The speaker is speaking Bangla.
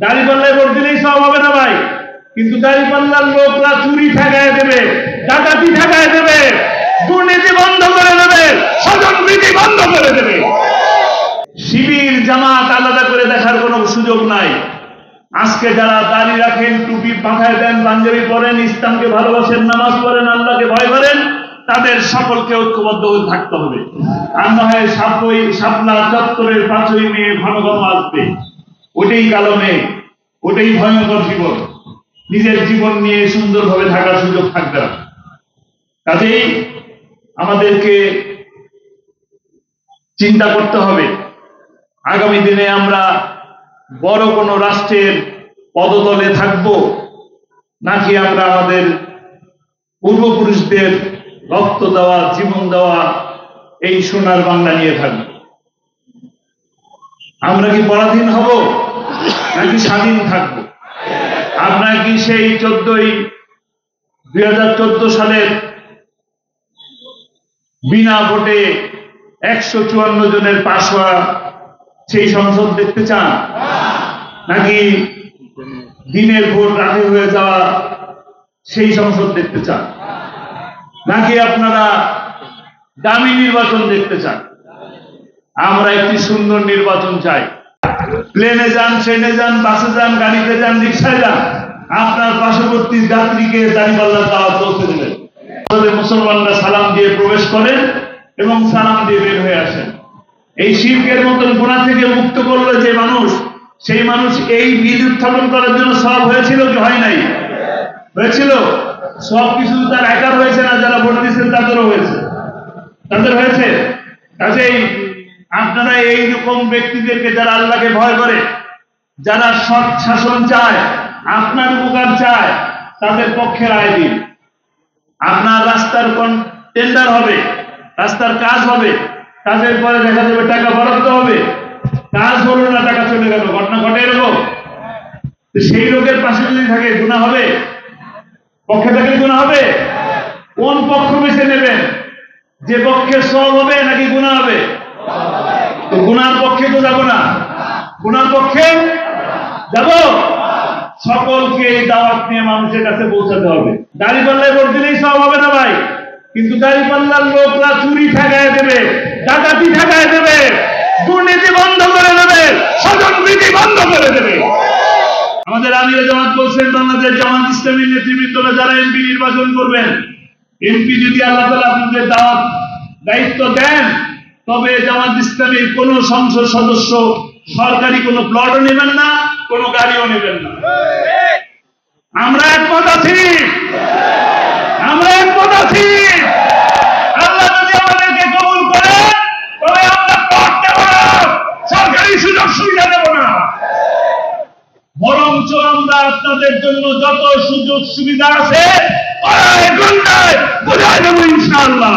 দাঁড়িপাল্লায় ভোট দিলেই সব হবে না ভাই, কিন্তু দাঁড়িপাল্লার লোকরা চুরি ঠেকায় দেবে, ডাকাতি ঠেকায় দেবে, দুর্নীতি বন্ধ করে দেবে, স্বজনপ্রীতি বন্ধ করে দেবে। শিবির জামাত আলাদা করে দেখার কোনো সুযোগ নাই। আজকে যারা দাড়ি রাখেন, টুপি মাথায় দেন, পাঞ্জাবি পরেন, ইসলামকে ভালোবাসেন, নামাজ পড়েন, আল্লাহকে ভয় করেন, তাদের সকলকে ঐক্যবদ্ধ হয়ে থাকতে হবে। আর না হয় শাপলা চত্বরের 5ই মে ঘন ঘন আসবে, ওটাই কালো মেঘ, ওটাই ভয়ঙ্কর জীবন। নিজের জীবন নিয়ে সুন্দরভাবে থাকার সুযোগ থাকবে না। কাজেই আমাদেরকে চিন্তা করতে হবে আগামী দিনে আমরা বড় কোনো রাষ্ট্রের পদতলে থাকব, নাকি আমরা আমাদের পূর্বপুরুষদের রক্ত দেওয়া, জীবন দেওয়া এই সোনার বাংলা নিয়ে থাকব। আমরা কি পরাধীন হব নাকি স্বাধীন থাকব? আপনারা কি সেই 2014 সালের বিনা ভোটে 154 জনের পাশ হওয়া সেই সংসদ দেখতে চান, নাকি দিনের ভোট রাতে হয়ে যাওয়া সেই সংসদ দেখতে চান, নাকি আপনারা দামি নির্বাচন দেখতে চান? আমরা একটি সুন্দর নির্বাচন চাই। প্লেনে যান, ট্রেনে যান, বাসে যান, গাড়িতে যান, রিক্সায় যান, আপনার পার্শ্ববর্তী যাত্রীকে দাঁড়িপাল্লার দাওয়াত পৌঁছে দেবেন। মুসলমানরা সালাম দিয়ে প্রবেশ করেন এবং সালাম দিয়ে বের হয়ে আসেন। এই শিরকের মতন গুনাহ থেকে মুক্ত করলে যে মানুষ, সেই মানুষ এই বীজ উত্থাপন করার জন্য সব হয়েছিল কি হয় নাই? হয়েছিল। সব কিছু তার একার হয়েছে না, যারা ভোট দিয়েছেন তাদেরও হয়েছে, তাদের হয়েছে। কাজেই আপনারা এইরকম ব্যক্তিদেরকে, যারা আল্লাহকে ভয় করে, যারা সৎ শাসন চায়, আপনার উপকার চায়, তাদের পক্ষে রায় দিন। আপনার রাস্তার টেন্ডার হবে, রাস্তার কাজ হবে, কাজের পরে দেখা যাবে টাকা বরাদ্দ হবে, কাজ হলো না, টাকা চলে গেল, ঘটনা ঘটে এরকম। সেই লোকের পাশে যদি থাকে গুনাহ হবে, পক্ষে থাকলে গুনাহ হবে। কোন পক্ষ বেছে নেবেন? যে পক্ষে সব হবে নাকি গুনাহ হবে? তো গুনার পক্ষে তো যাব না, গুনার পক্ষে যাব। সকলকে এই দাওয়াত নিয়ে মানুষের কাছে পৌঁছাতে হবে। দাঁড়িপাল্লায় ভোট দিলেই সব হবে না ভাই, কিন্তু দাঁড়িপাল্লার লোকরা চুরি ঠেকায় দেবে, ডাকাতি ঠেকায় দেবে, দুর্নীতি বন্ধ করে দেবে, স্বজনপ্রীতি বন্ধ করে দেবে। আমাদের আমিরে জামাত বলছেন, বাংলাদেশ জামাত ইসলামী নেতৃবৃন্দরা যারা এমপি নির্বাচন করবেন, এমপি যদি আল্লাহ তাআলা আপনাদের দায়িত্ব দেন, তবে জামাত ইসলামীর কোন সংসদ সদস্য সরকারি কোনো প্লটও নেবেন না, কোনো গাড়িও নেবেন না। আমরা একমত আছি, আমরা একমত আছি। আল্লাহ যদি আমাদেরকে কবুল করে, তবে আমরা প্লট দেব না, সরকারি সুযোগ সুবিধা দেব না, বরঞ্চ আমরা আপনাদের জন্য যত সুযোগ সুবিধা আছে বুঝাই দেবো ইনশাআল্লাহ।